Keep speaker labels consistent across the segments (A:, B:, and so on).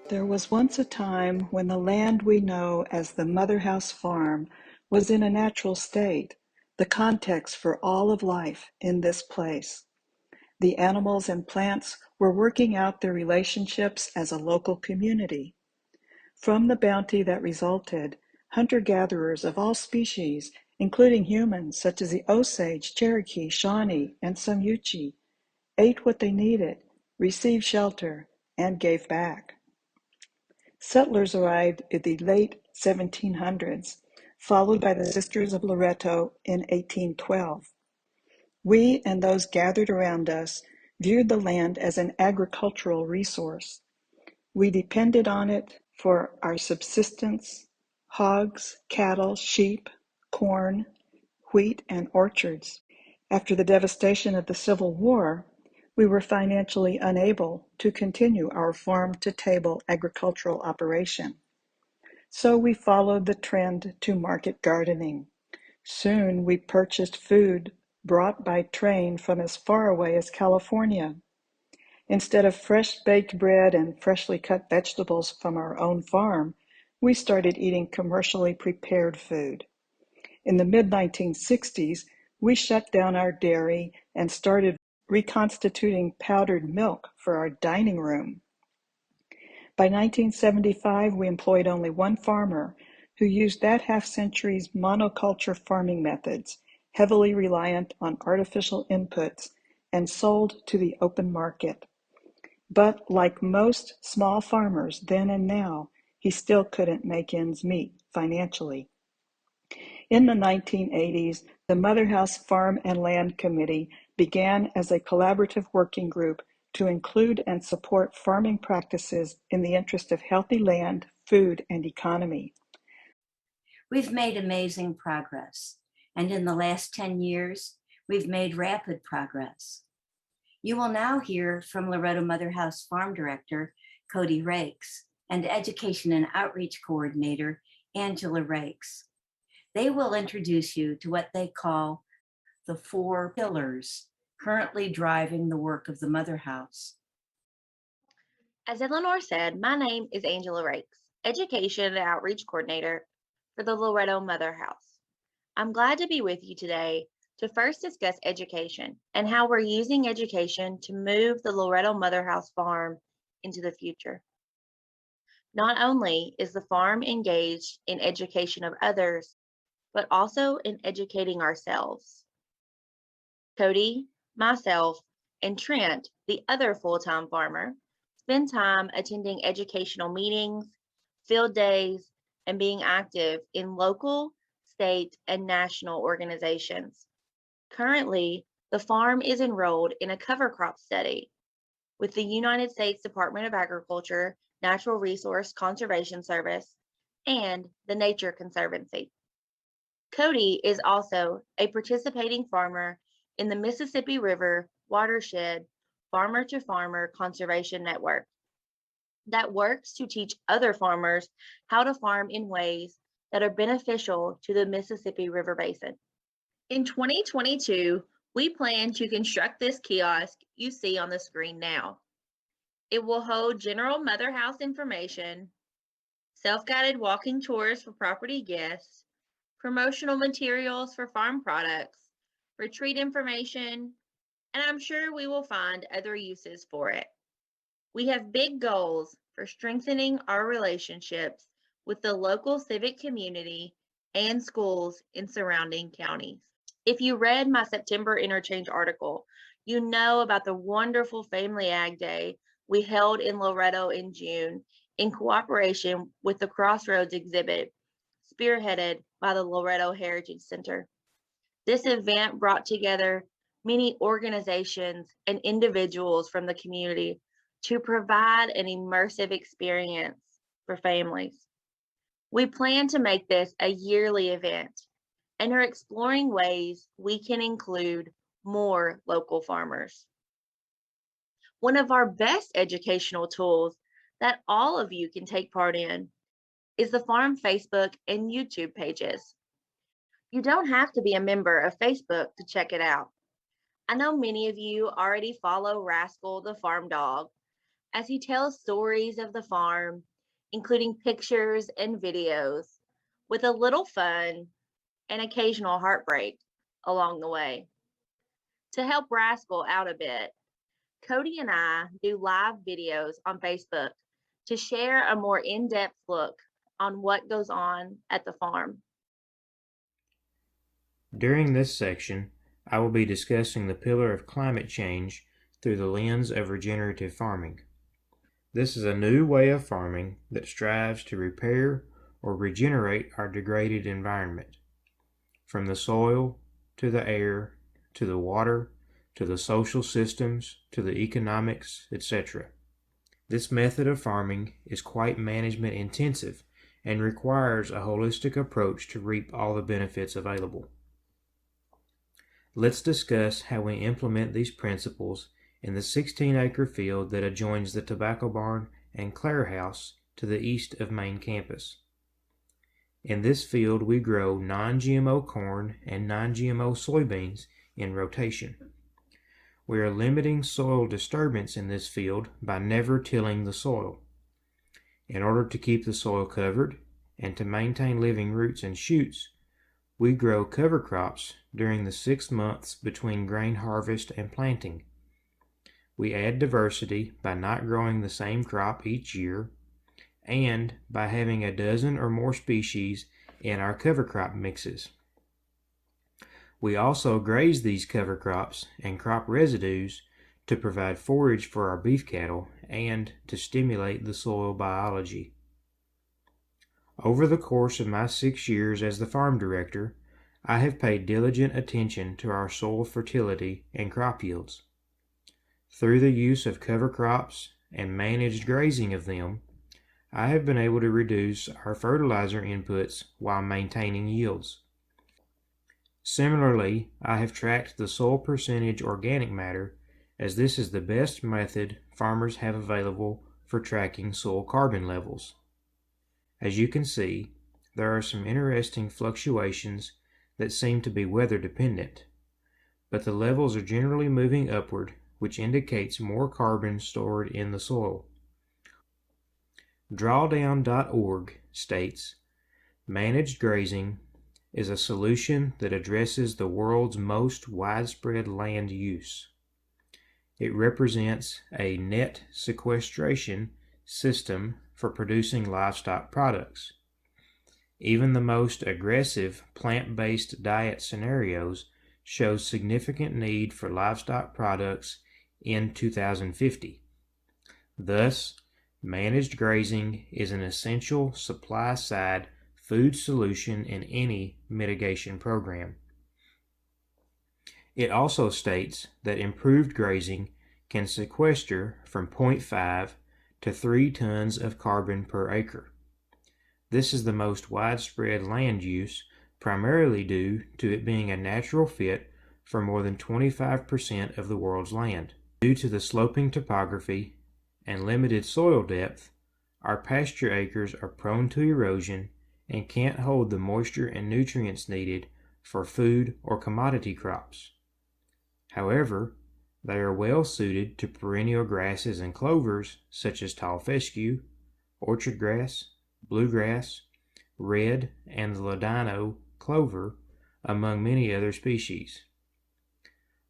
A: There was once a time when the land we know as the Motherhouse farm was in a natural state, the context for all of life in this place. The animals and plants were working out their relationships as a local community. From the bounty that resulted, hunter-gatherers of all species, including humans such as the Osage, Cherokee, Shawnee, and some Yuchi, ate what they needed, received shelter, and gave back. Settlers arrived in the late 1700s, followed by the Sisters of Loretto in 1812. We and those gathered around us viewed the land as an agricultural resource. We depended on it for our subsistence: hogs, cattle, sheep, corn, wheat, and orchards. After the devastation of the Civil War, we were financially unable to continue our farm-to-table agricultural operation. So we followed the trend to market gardening. Soon we purchased food brought by train from as far away as California. Instead of fresh baked bread and freshly cut vegetables from our own farm, we started eating commercially prepared food. In the mid-1960s, we shut down our dairy and started reconstituting powdered milk for our dining room. By 1975, we employed only one farmer who used that half-century's monoculture farming methods, heavily reliant on artificial inputs, and sold to the open market. But like most small farmers then and now, he still couldn't make ends meet financially. In the 1980s, the Motherhouse Farm and Land Committee began as a collaborative working group to include and support farming practices in the interest of healthy land, food, and economy.
B: We've made amazing progress, and in the last 10 years, we've made rapid progress. You will now hear from Loretto Motherhouse Farm Director, Cody Rakes, and Education and Outreach Coordinator, Angela Rakes. They will introduce you to what they call the 4 pillars currently driving the work of the Motherhouse.
C: As Eleanor said, my name is Angela Rakes, Education and Outreach Coordinator for the Loretto Motherhouse. I'm glad to be with you today to first discuss education and how we're using education to move the Loretto Motherhouse farm into the future. Not only is the farm engaged in education of others, but also in educating ourselves. Cody, myself, and Trent, the other full-time farmer, spend time attending educational meetings, field days, and being active in local, state, and national organizations. Currently, the farm is enrolled in a cover crop study with the United States Department of Agriculture, Natural Resource Conservation Service, and the Nature Conservancy. Cody is also a participating farmer in the Mississippi River Watershed Farmer to Farmer Conservation Network that works to teach other farmers how to farm in ways that are beneficial to the Mississippi River Basin. In 2022, we plan to construct this kiosk you see on the screen now. It will hold general Motherhouse information, self-guided walking tours for property guests, promotional materials for farm products, retreat information, and I'm sure we will find other uses for it. We have big goals for strengthening our relationships with the local civic community and schools in surrounding counties. If you read my September Interchange article, you know about the wonderful Family Ag Day we held in Loretto in June in cooperation with the Crossroads exhibit, spearheaded by the Loretto Heritage Center. This event brought together many organizations and individuals from the community to provide an immersive experience for families. We plan to make this a yearly event and are exploring ways we can include more local farmers. One of our best educational tools that all of you can take part in is the farm Facebook and YouTube pages. You don't have to be a member of Facebook to check it out. I know many of you already follow Rascal the farm dog, as he tells stories of the farm, including pictures and videos, with a little fun and occasional heartbreak along the way. To help Rascal out a bit, Cody and I do live videos on Facebook to share a more in depth look on what goes on at the farm.
D: During this section, I will be discussing the pillar of climate change through the lens of regenerative farming. This is a new way of farming that strives to repair or regenerate our degraded environment, from the soil to the air to the water to the social systems to the economics, etc. This method of farming is quite management intensive and requires a holistic approach to reap all the benefits available. Let's discuss how we implement these principles in the 16-acre field that adjoins the tobacco barn and Clare House to the east of main campus. In this field, we grow non-GMO corn and non-GMO soybeans in rotation. We are limiting soil disturbance in this field by never tilling the soil. In order to keep the soil covered and to maintain living roots and shoots, we grow cover crops during the 6 months between grain harvest and planting. We add diversity by not growing the same crop each year and by having a dozen or more species in our cover crop mixes. We also graze these cover crops and crop residues to provide forage for our beef cattle and to stimulate the soil biology. Over the course of my 6 years as the farm director, I have paid diligent attention to our soil fertility and crop yields. Through the use of cover crops and managed grazing of them, I have been able to reduce our fertilizer inputs while maintaining yields. Similarly, I have tracked the soil percentage organic matter, as this is the best method farmers have available for tracking soil carbon levels. As you can see, there are some interesting fluctuations that seem to be weather dependent, but the levels are generally moving upward, which indicates more carbon stored in the soil. Drawdown.org states, "Managed grazing is a solution that addresses the world's most widespread land use. It represents a net sequestration system for producing livestock products. Even the most aggressive plant-based diet scenarios show significant need for livestock products in 2050. Thus, managed grazing is an essential supply-side food solution in any mitigation program." It also states that improved grazing can sequester from 0.5 to 3 tons of carbon per acre. This is the most widespread land use, primarily due to it being a natural fit for more than 25% of the world's land. Due to the sloping topography and limited soil depth, our pasture acres are prone to erosion and can't hold the moisture and nutrients needed for food or commodity crops. However, they are well suited to perennial grasses and clovers such as tall fescue, orchard grass, bluegrass, red, and the ladino clover, among many other species.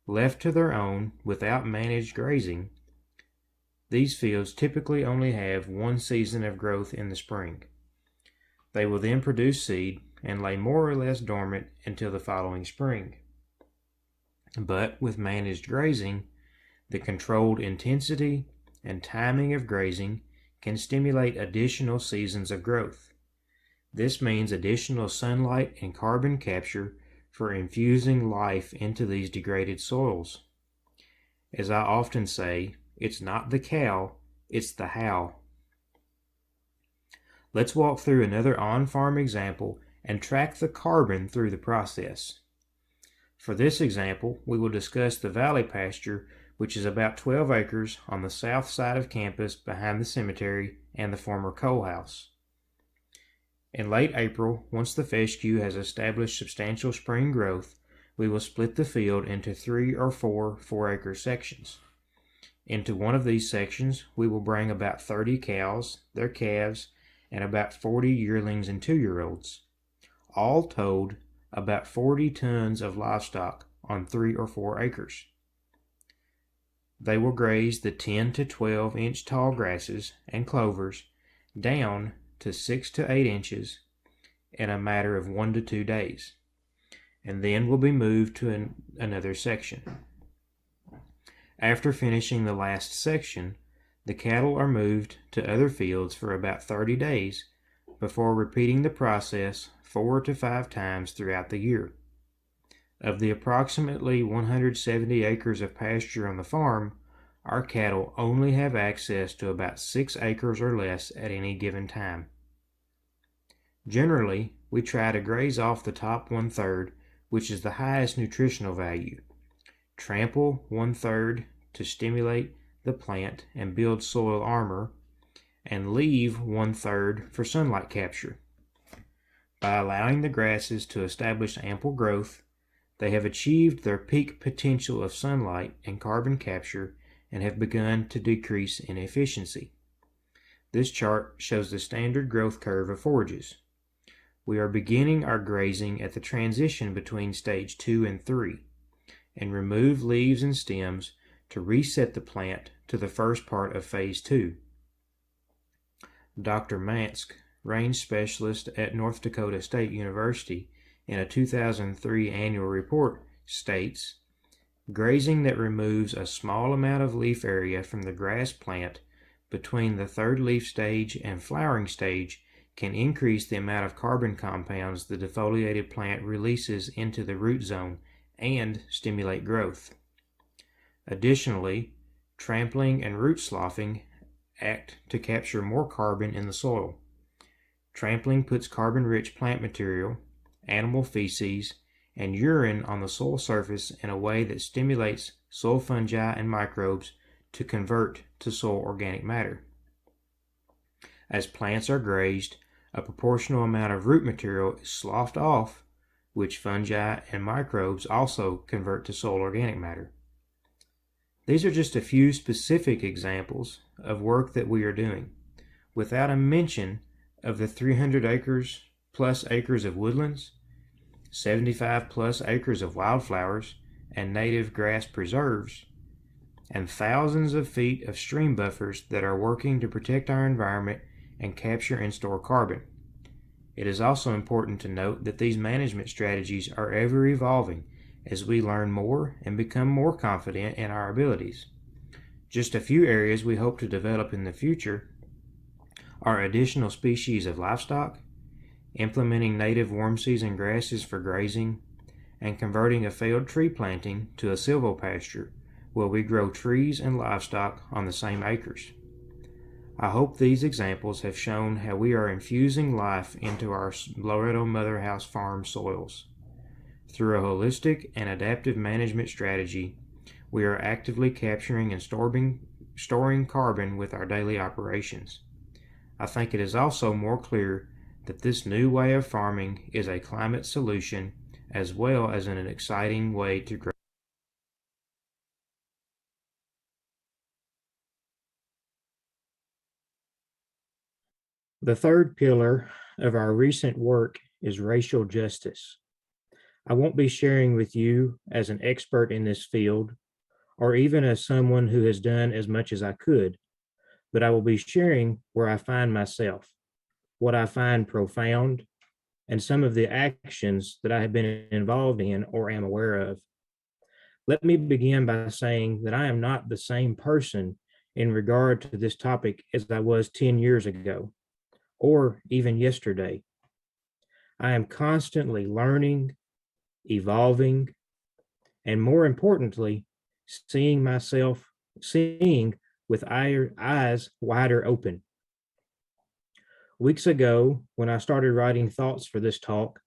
D: Left to their own without managed grazing, these fields typically only have one season of growth in the spring. They will then produce seed and lay more or less dormant until the following spring. But with managed grazing, the controlled intensity and timing of grazing can stimulate additional seasons of growth. This means additional sunlight and carbon capture for infusing life into these degraded soils. As I often say, it's not the cow, it's the how. Let's walk through another on-farm example and track the carbon through the process. For this example, we will discuss the valley pasture, which is about 12 acres on the south side of campus behind the cemetery and the former coal house. In late April, once the fescue has established substantial spring growth, we will split the field into 3 or 4 4-acre sections. Into one of these sections, we will bring about 30 cows, their calves, and about 40 yearlings and 2-year-olds. All told, about 40 tons of livestock on 3 or 4 acres. They will graze the 10 to 12 inch tall grasses and clovers down to 6 to 8 inches in a matter of 1 to 2 days, and then will be moved to another section. After finishing the last section, the cattle are moved to other fields for about 30 days before repeating the process 4 to 5 times throughout the year. Of the approximately 170 acres of pasture on the farm, our cattle only have access to about 6 acres or less at any given time. Generally, we try to graze off the top 1/3, which is the highest nutritional value, trample 1/3 to stimulate the plant and build soil armor, and leave 1/3 for sunlight capture. By allowing the grasses to establish ample growth, they have achieved their peak potential of sunlight and carbon capture and have begun to decrease in efficiency. This chart shows the standard growth curve of forages. We are beginning our grazing at the transition between stage 2 and 3, and remove leaves and stems to reset the plant to the first part of phase 2. Dr. Mansk, range specialist at North Dakota State University, in a 2003 annual report states, grazing that removes a small amount of leaf area from the grass plant between the 3rd leaf stage and flowering stage can increase the amount of carbon compounds the defoliated plant releases into the root zone and stimulate growth. Additionally, trampling and root sloughing act to capture more carbon in the soil. Trampling puts carbon-rich plant material, animal feces, and urine on the soil surface in a way that stimulates soil fungi and microbes to convert to soil organic matter. As plants are grazed, a proportional amount of root material is sloughed off, which fungi and microbes also convert to soil organic matter. These are just a few specific examples of work that we are doing, without a mention of the 300 acres plus acres of woodlands, 75 plus acres of wildflowers and native grass preserves, and thousands of feet of stream buffers that are working to protect our environment and capture and store carbon. It is also important to note that these management strategies are ever evolving as we learn more and become more confident in our abilities. Just a few areas we hope to develop in the future are additional species of livestock, implementing native warm season grasses for grazing, and converting a failed tree planting to a silvopasture where we grow trees and livestock on the same acres. I hope these examples have shown how we are infusing life into our Loretto Motherhouse farm soils. Through a holistic and adaptive management strategy, we are actively capturing and storing carbon with our daily operations. I think it is also more clear that this new way of farming is a climate solution as well as an exciting way to grow. The third pillar of our recent work is racial justice. I won't be sharing with you as an expert in this field, or even as someone who has done as much as I could, but I will be sharing where I find myself, what I find profound, and some of the actions that I have been involved in or am aware of. Let me begin by saying that I am not the same person in regard to this topic as I was 10 years ago, or even yesterday. I am constantly learning, evolving, and more importantly, seeing with eyes wider open. Weeks ago, when I started writing thoughts for this talk,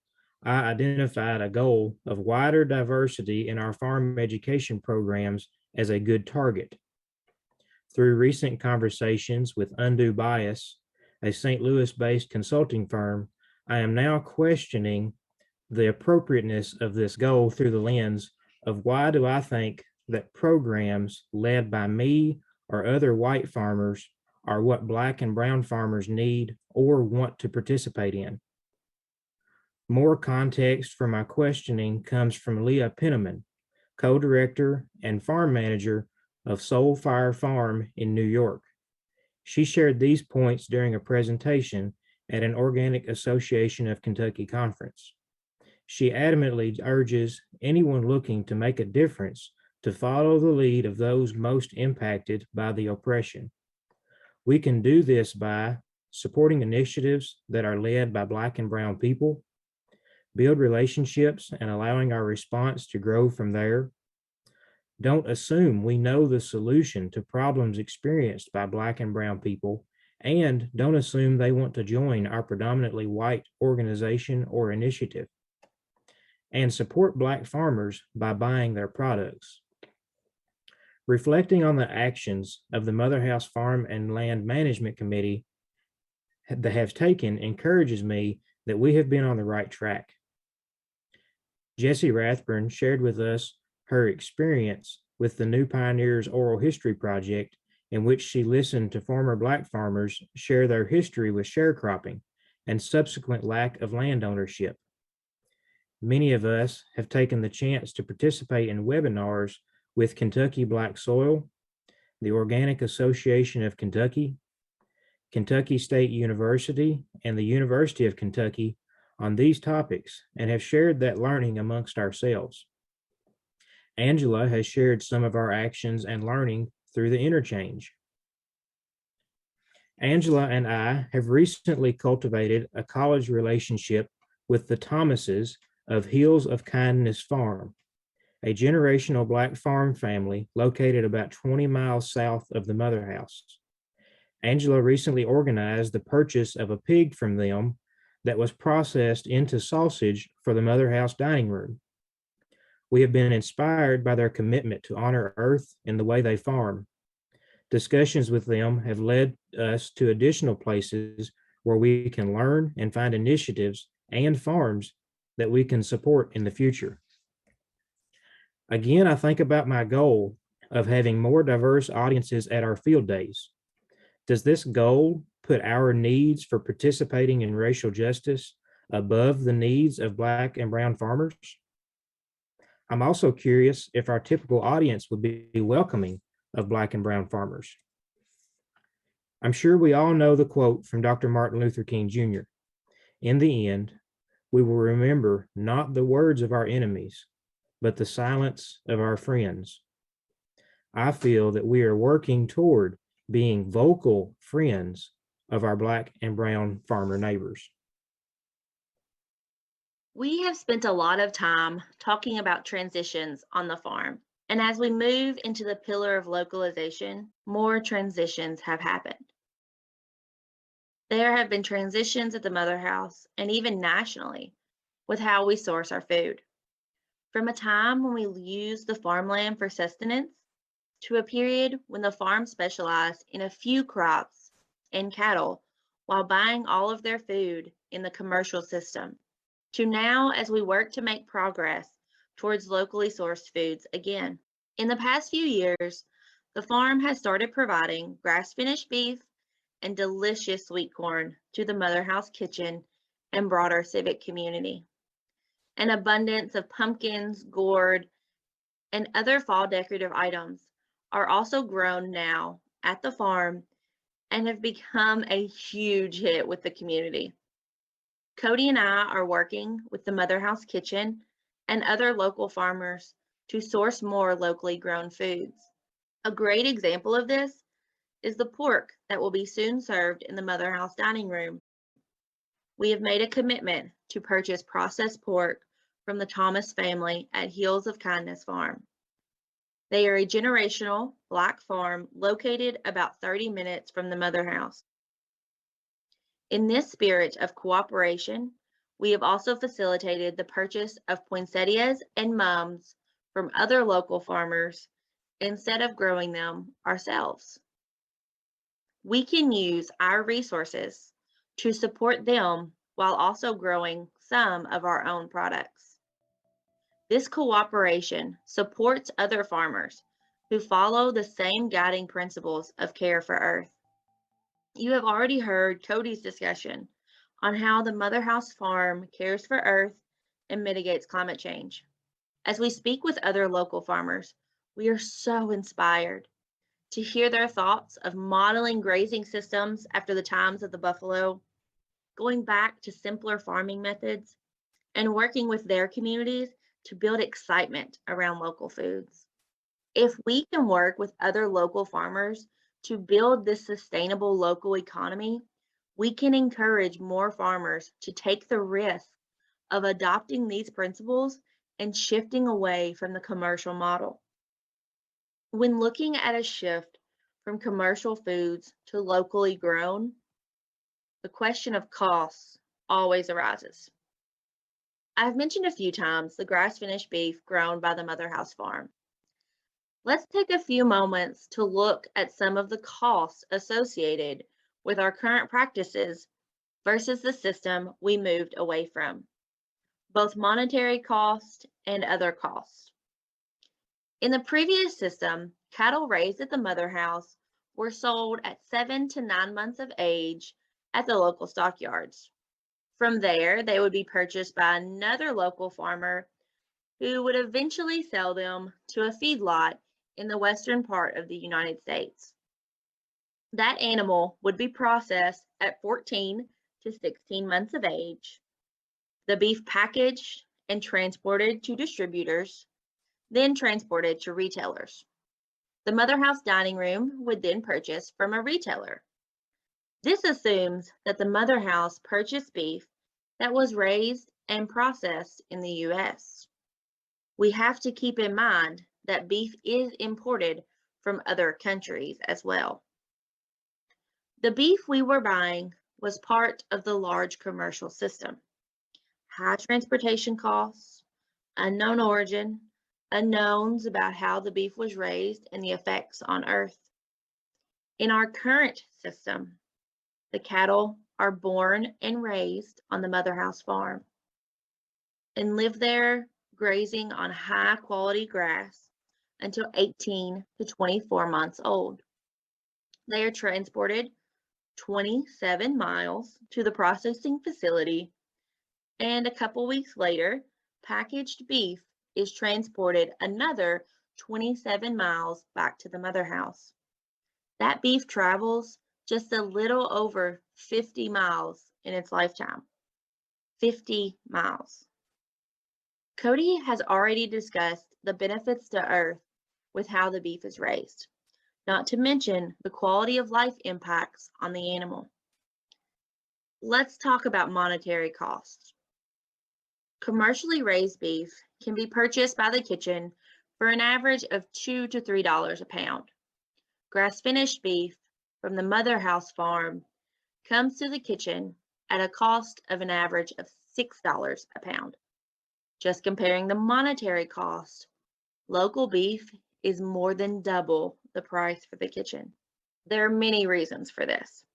D: I identified a goal of wider diversity in our farm education programs as a good target. Through recent conversations with Undue Bias, a St. Louis-based consulting firm, I am now questioning the appropriateness of this goal through the lens of why do I think that programs led by me or other white farmers are what Black and brown farmers need or want to participate in. More context for my questioning comes from Leah Penniman, co-director and farm manager of Soul Fire Farm in New York. She shared these points during a presentation at an Organic Association of Kentucky conference. She adamantly urges anyone looking to make a difference to follow the lead of those most impacted by the oppression. We can do this by supporting initiatives that are led by Black and brown people, build relationships and allowing our response to grow from there. Don't assume we know the solution to problems experienced by Black and brown people, and don't assume they want to join our predominantly white organization or initiative. And support Black farmers by buying their products. Reflecting on the actions of the Motherhouse Farm and Land Management Committee that have taken encourages me that we have been on the right track. Jessie Rathburn shared with us her experience with the New Pioneers Oral History Project, in which she listened to former Black farmers share their history with sharecropping and subsequent lack of land ownership. Many of us have taken the chance to participate in webinars with Kentucky Black Soil, the Organic Association of Kentucky, Kentucky State University, and the University of Kentucky on these topics and have shared that learning amongst ourselves. Angela has shared some of our actions and learning through the interchange. Angela and I have recently cultivated a college relationship with the Thomases of Hills of Kindness Farm, a generational Black farm family located about 20 miles south of the Motherhouse. Angela recently organized the purchase of a pig from them that was processed into sausage for the Motherhouse dining room. We have been inspired by their commitment to honor Earth in the way they farm. Discussions with them have led us to additional places where we can learn and find initiatives and farms that we can support in the future. Again, I think about my goal of having more diverse audiences at our field days. Does this goal put our needs for participating in racial justice above the needs of Black and brown farmers? I'm also curious if our typical audience would be welcoming of Black and brown farmers. I'm sure we all know the quote from Dr. Martin Luther King Jr. In the end, we will remember not the words of our enemies, but the silence of our friends. I feel that we are working toward being vocal friends of our Black and brown farmer neighbors.
C: We have spent a lot of time talking about transitions on the farm. And as we move into the pillar of localization, more transitions have happened. There have been transitions at the Motherhouse and even nationally with how we source our food. From a time when we used the farmland for sustenance to a period when the farm specialized in a few crops and cattle while buying all of their food in the commercial system, to now as we work to make progress towards locally sourced foods again. In the past few years, the farm has started providing grass-finished beef and delicious sweet corn to the Motherhouse kitchen and broader civic community. An abundance of pumpkins, gourd, and other fall decorative items are also grown now at the farm and have become a huge hit with the community. Cody and I are working with the Motherhouse Kitchen and other local farmers to source more locally grown foods. A great example of this is the pork that will be soon served in the Motherhouse dining room. We have made a commitment to purchase processed pork from the Thomas family at Hills of Kindness Farm. They are a generational Black farm located about 30 minutes from the Motherhouse. In this spirit of cooperation, we have also facilitated the purchase of poinsettias and mums from other local farmers instead of growing them ourselves. We can use our resources to support them while also growing some of our own products. This cooperation supports other farmers who follow the same guiding principles of care for Earth. You have already heard Cody's discussion on how the Motherhouse Farm cares for Earth and mitigates climate change. As we speak with other local farmers, we are so inspired to hear their thoughts of modeling grazing systems after the times of the buffalo, going back to simpler farming methods, and working with their communities to build excitement around local foods. If we can work with other local farmers to build this sustainable local economy, we can encourage more farmers to take the risk of adopting these principles and shifting away from the commercial model. When looking at a shift from commercial foods to locally grown, the question of costs always arises. I've mentioned a few times the grass-finished beef grown by the Motherhouse Farm. Let's take a few moments to look at some of the costs associated with our current practices versus the system we moved away from, both monetary cost and other costs. In the previous system, cattle raised at the Motherhouse were sold at 7 to 9 months of age at the local stockyards. From there, they would be purchased by another local farmer who would eventually sell them to a feedlot in the western part of the United States. That animal would be processed at 14 to 16 months of age, the beef packaged and transported to distributors, then transported to retailers. The Motherhouse dining room would then purchase from a retailer. This assumes that the Motherhouse purchased beef that was raised and processed in the U.S. We have to keep in mind that beef is imported from other countries as well. The beef we were buying was part of the large commercial system. High transportation costs, unknown origin, unknowns about how the beef was raised and the effects on Earth. In our current system, the cattle are born and raised on the Motherhouse Farm and live there grazing on high quality grass until 18 to 24 months old. They are transported 27 miles to the processing facility, and a couple weeks later, packaged beef is transported another 27 miles back to the Motherhouse. That beef travels just a little over 50 miles in its lifetime. 50 miles. Cody has already discussed the benefits to Earth with how the beef is raised, not to mention the quality of life impacts on the animal. Let's talk about monetary costs. Commercially raised beef can be purchased by the kitchen for an average of $2 to $3 a pound. Grass-finished beef from the Motherhouse Farm comes to the kitchen at a cost of an average of $6 a pound. Just comparing the monetary cost, local beef is more than double the price for the kitchen. There are many reasons for this.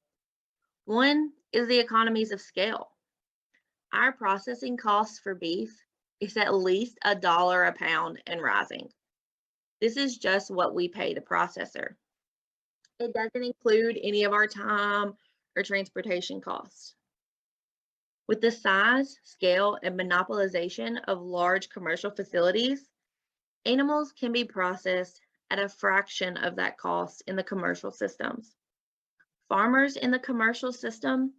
C: One is the economies of scale. Our processing costs for beef is at least $1 a pound and rising. This is just what we pay the processor. It doesn't include any of our time or transportation costs. With the size, scale, and monopolization of large commercial facilities, animals can be processed at a fraction of that cost in the commercial systems. Farmers in the commercial system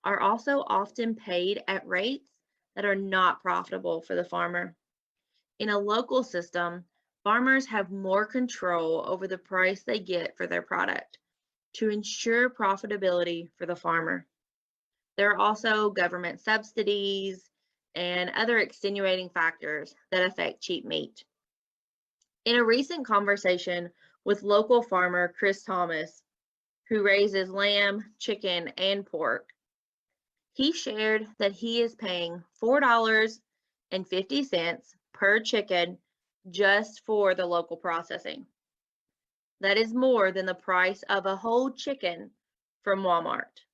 C: are also often paid at rates that are not profitable for the farmer. In a local system, farmers have more control over the price they get for their product to ensure profitability for the farmer. There are also government subsidies and other extenuating factors that affect cheap meat. In a recent conversation with local farmer Chris Thomas, who raises lamb, chicken, and pork, he shared that he is paying $4.50 per chicken just for the local processing. That is more than the price of a whole chicken from Walmart,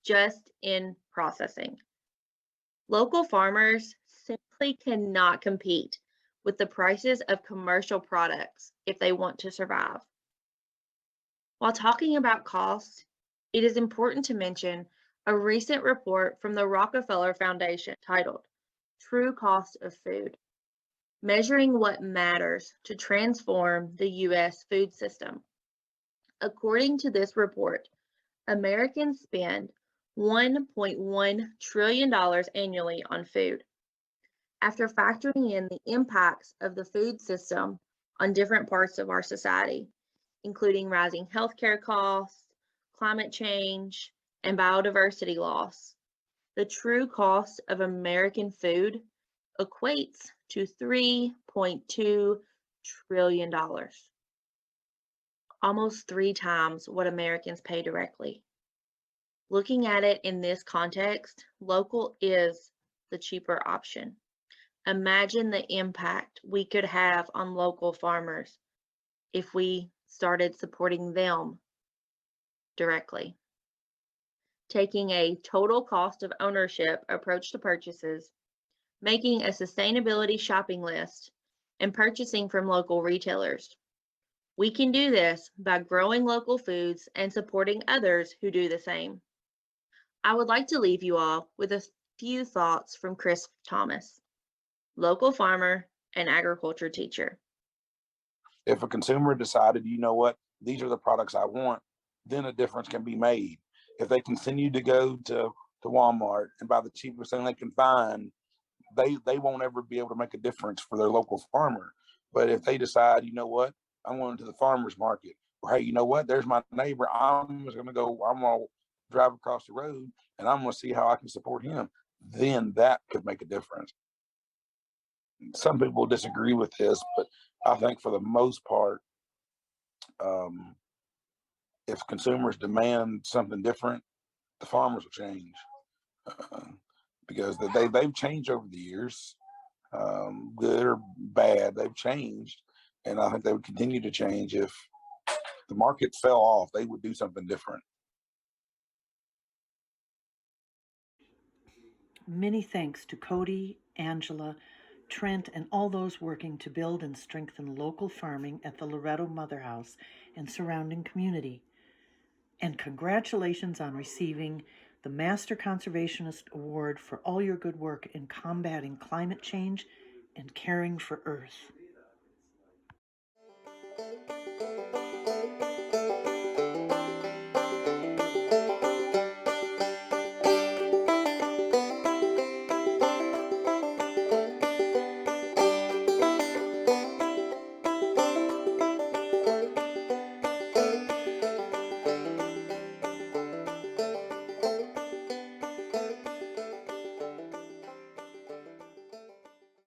C: just in processing. Local farmers simply cannot compete with the prices of commercial products if they want to survive. While talking about cost, it is important to mention a recent report from the Rockefeller Foundation titled True Cost of Food, measuring what matters to transform the U.S. food system. According to this report, Americans spend $1.1 trillion annually on food. After factoring in the impacts of the food system on different parts of our society, including rising healthcare costs, climate change, and biodiversity loss, the true cost of American food equates to $3.2 trillion, almost 3 times what Americans pay directly. Looking at it in this context, local is the cheaper option. Imagine the impact we could have on local farmers if we started supporting them directly. Taking a total cost of ownership approach to purchases, making a sustainability shopping list, and purchasing from local retailers. We can do this by growing local foods and supporting others who do the same. I would like to leave you all with a few thoughts from Chris Thomas, local farmer and agriculture teacher.
E: If a consumer decided, you know what, these are the products I want, then a difference can be made. If they continue to go to Walmart and buy the cheapest thing they can find, they won't ever be able to make a difference for their local farmer. But if they decide, you know what, I'm going to the farmer's market, or hey, you know what, there's my neighbor, I'm going to drive across the road and I'm going to see how I can support him, then that could make a difference. Some people disagree with this, but I think for the most part, if consumers demand something different, the farmers will change because they've changed over the years, good or bad, they've changed. And I think they would continue to change. If the market fell off, they would do something different.
F: Many thanks to Cody, Angela, Trent, and all those working to build and strengthen local farming at the Loretto Motherhouse and surrounding community. And congratulations on receiving the Master Conservationist Award for all your good work in combating climate change and caring for Earth.